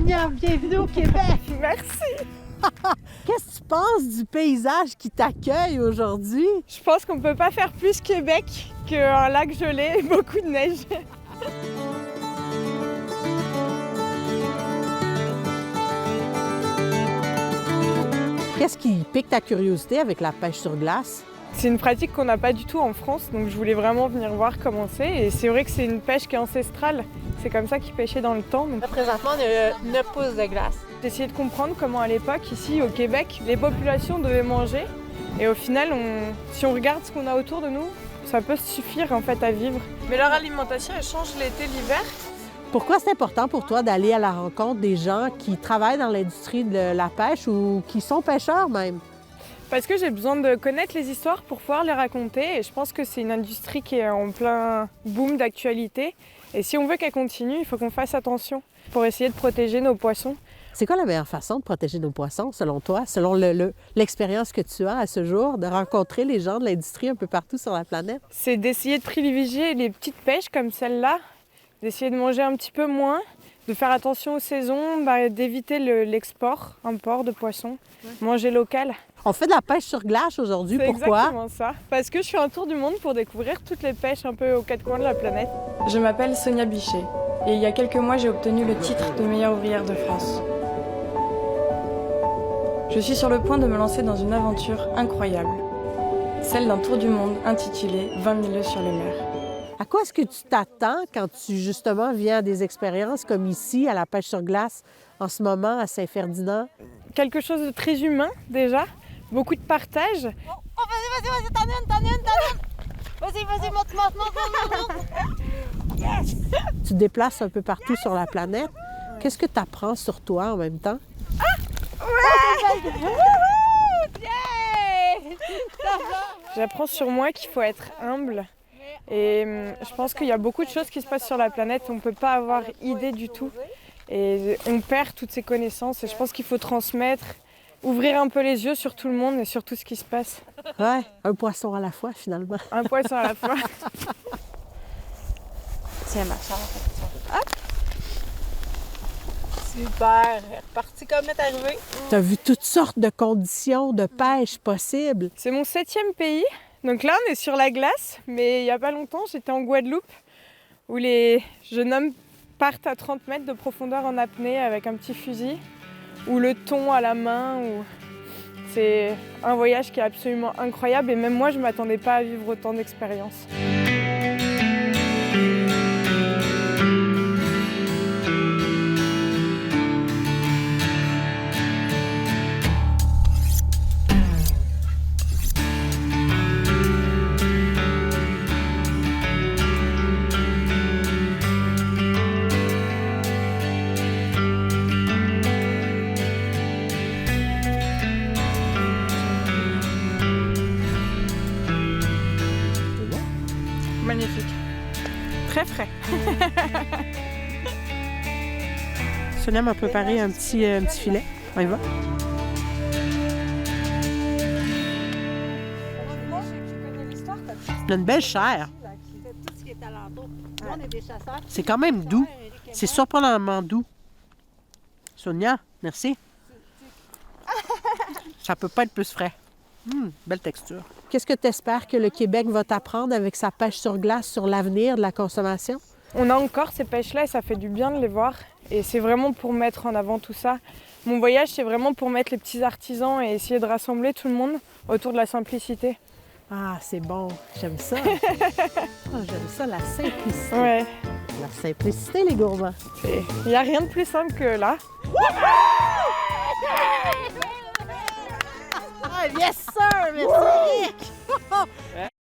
Sonia, bienvenue au Québec! Merci! Qu'est-ce que tu penses du paysage qui t'accueille aujourd'hui? Je pense qu'on ne peut pas faire plus Québec qu'un lac gelé et beaucoup de neige. Qu'est-ce qui pique ta curiosité avec la pêche sur glace? C'est une pratique qu'on n'a pas du tout en France, donc je voulais vraiment venir voir comment c'est. Et c'est vrai que c'est une pêche qui est ancestrale. C'est comme ça qu'ils pêchaient dans le temps. Donc... Là, présentement, on a 9 pouces de glace. J'ai essayé de comprendre comment à l'époque, ici au Québec, les populations devaient manger. Et au final, si on regarde ce qu'on a autour de nous, ça peut suffire en fait à vivre. Mais leur alimentation, elle change l'été, l'hiver. Pourquoi c'est important pour toi d'aller à la rencontre des gens qui travaillent dans l'industrie de la pêche ou qui sont pêcheurs même? Parce que j'ai besoin de connaître les histoires pour pouvoir les raconter. Et je pense que c'est une industrie qui est en plein boom d'actualité. Et si on veut qu'elle continue, il faut qu'on fasse attention pour essayer de protéger nos poissons. C'est quoi la meilleure façon de protéger nos poissons, selon toi, selon l'expérience que tu as à ce jour, de rencontrer les gens de l'industrie un peu partout sur la planète? C'est d'essayer de privilégier les petites pêches comme celle-là, d'essayer de manger un petit peu moins, de faire attention aux saisons, d'éviter l'export, import de poissons, manger local. On fait de la pêche sur glace aujourd'hui, pourquoi? C'est exactement ça. Parce que je fais un tour du monde pour découvrir toutes les pêches un peu aux quatre coins de la planète. Je m'appelle Sonia Bichet et il y a quelques mois j'ai obtenu le titre de meilleure ouvrière de France. Je suis sur le point de me lancer dans une aventure incroyable, celle d'un tour du monde intitulé 20 000 lieues sur les mers. À quoi est-ce que tu t'attends quand tu, justement, viens à des expériences comme ici, à la pêche sur glace, en ce moment, à Saint-Ferdinand? Quelque chose de très humain, déjà. Beaucoup de partage. Oh, vas-y, t'en as une. Vas-y, monte. Yes! Tu te déplaces un peu partout sur la planète. Qu'est-ce que tu apprends sur toi en même temps? J'apprends sur moi qu'il faut être humble. Et je pense qu'il y a beaucoup de choses qui se passent sur la planète. On ne peut pas avoir idée du tout. Et on perd toutes ces connaissances. Et je pense qu'il faut transmettre, ouvrir un peu les yeux sur tout le monde et sur tout ce qui se passe. Ouais, un poisson à la fois, finalement. Un poisson à la fois. Tiens, ma chance. Hop! Super! Reparti comme est arrivé. Tu as vu toutes sortes de conditions de pêche possibles. C'est mon 7e pays. Donc là, on est sur la glace. Mais il n'y a pas longtemps, j'étais en Guadeloupe où les jeunes hommes partent à 30 mètres de profondeur en apnée avec un petit fusil ou le thon à la main. C'est un voyage qui est absolument incroyable et même moi, je ne m'attendais pas à vivre autant d'expériences. Magnifique. Très frais. Sonia m'a préparé un petit filet. On y va? Il a une belle chair. C'est quand même doux. C'est surprenamment doux. Sonia, merci. Ça peut pas être plus frais. Belle texture. Qu'est-ce que tu espères que le Québec va t'apprendre avec sa pêche sur glace sur l'avenir de la consommation? On a encore ces pêches-là et ça fait du bien de les voir. Et c'est vraiment pour mettre en avant tout ça. Mon voyage, c'est vraiment pour mettre les petits artisans et essayer de rassembler tout le monde autour de la simplicité. Ah, c'est bon. J'aime ça. J'aime ça, la simplicité. Ouais. La simplicité, les gourmands. Il n'y a rien de plus simple que là. Ah, yes, sir! Merci, Rick!